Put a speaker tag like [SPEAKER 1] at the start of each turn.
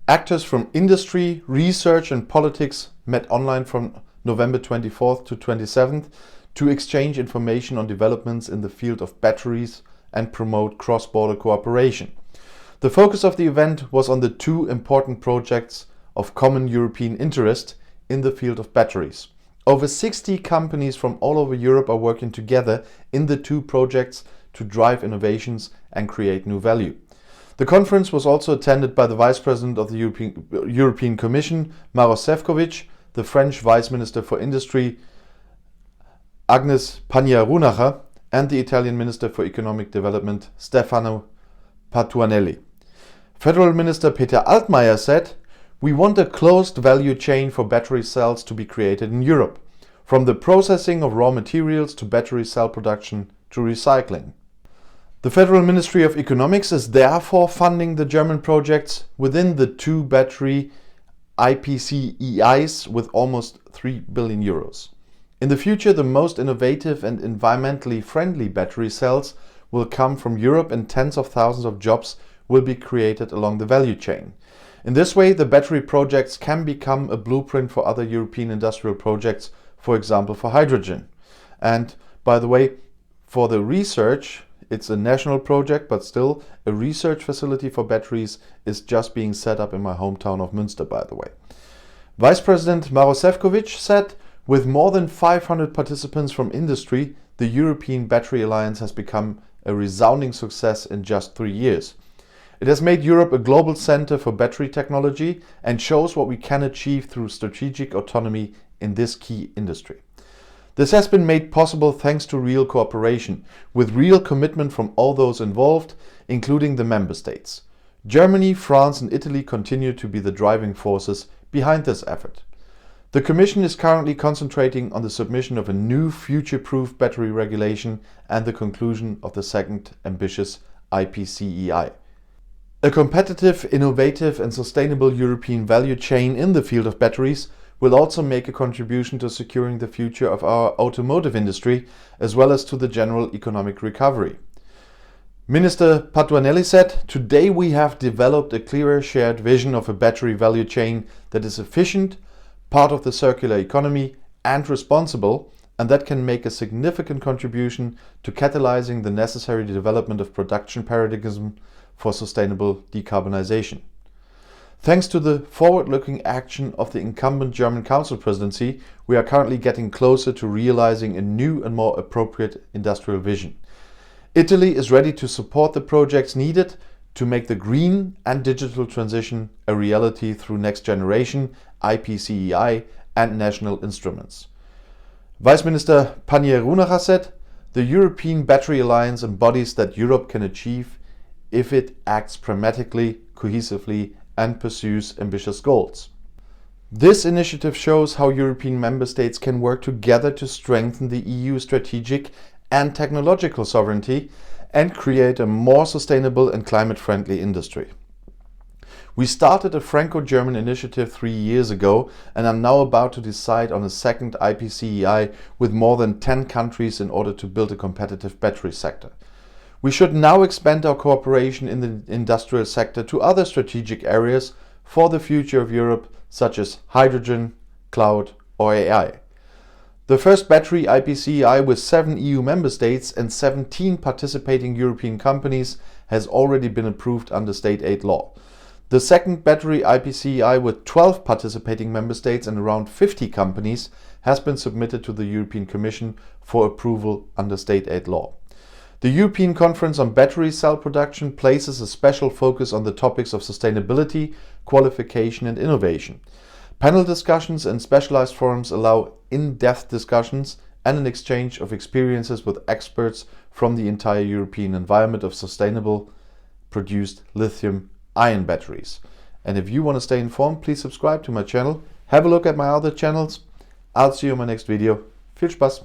[SPEAKER 1] Actors from industry, research and politics met online from November 24th to 27th to exchange information on developments in the field of batteries and promote cross-border cooperation. The focus of the event was on the two important projects of common European interest in the field of batteries. Over 60 companies from all over Europe are working together in the two projects to drive innovations and create new value. The conference was also attended by the Vice President of the European Commission, Maroš Šefčovič, the French Vice Minister for Industry, Agnes Pannier-Runacher, and the Italian Minister for Economic Development, Stefano Patuanelli. Federal Minister Peter Altmaier said, "We want a closed value chain for battery cells to be created in Europe, from the processing of raw materials to battery cell production to recycling." The Federal Ministry of Economics is therefore funding the German projects within the two battery IPCEIs with almost 3 billion euros. In the future, the most innovative and environmentally friendly battery cells will come from Europe, and tens of thousands of jobs will be created along the value chain. In this way, the battery projects can become a blueprint for other European industrial projects, for example for hydrogen. And by the way, for the research, it's a national project, but still a research facility for batteries is just being set up in my hometown of Münster, by the way. Vice President Maroš Šefčovič said, "With more than 500 participants from industry, the European Battery Alliance has become a resounding success in just 3 years. It has made Europe a global center for battery technology and shows what we can achieve through strategic autonomy in this key industry. This has been made possible thanks to real cooperation, with real commitment from all those involved, including the member states. Germany, France and Italy continue to be the driving forces behind this effort. The Commission is currently concentrating on the submission of a new future-proof battery regulation and the conclusion of the second ambitious IPCEI. A competitive, innovative and sustainable European value chain in the field of batteries will also make a contribution to securing the future of our automotive industry as well as to the general economic recovery." Minister Patuanelli said, "Today we have developed a clearer shared vision of a battery value chain that is efficient, part of the circular economy and responsible, and that can make a significant contribution to catalyzing the necessary development of production paradigm for sustainable decarbonization. Thanks to the forward-looking action of the incumbent German Council presidency, we are currently getting closer to realizing a new and more appropriate industrial vision. Italy is ready to support the projects needed to make the green and digital transition a reality through next generation IPCEI and national instruments." Vice Minister Pannier-Runacher said, "The European Battery Alliance embodies that Europe can achieve if it acts pragmatically, cohesively and pursues ambitious goals. This initiative shows how European member states can work together to strengthen the EU strategic and technological sovereignty and create a more sustainable and climate-friendly industry. We started a Franco-German initiative 3 years ago and are now about to decide on a second IPCEI with more than 10 countries in order to build a competitive battery sector. We should now expand our cooperation in the industrial sector to other strategic areas for the future of Europe, such as hydrogen, cloud or AI. The first battery IPCEI with 7 EU member states and 17 participating European companies has already been approved under state aid law. The second battery IPCEI with 12 participating member states and around 50 companies has been submitted to the European Commission for approval under state aid law. The European Conference on Battery Cell Production places a special focus on the topics of sustainability, qualification and innovation. Panel discussions and specialized forums allow in-depth discussions and an exchange of experiences with experts from the entire European environment of sustainable produced lithium-ion batteries. And if you want to stay informed, please subscribe to my channel. Have a look at my other channels. I'll see you in my next video. Viel Spaß!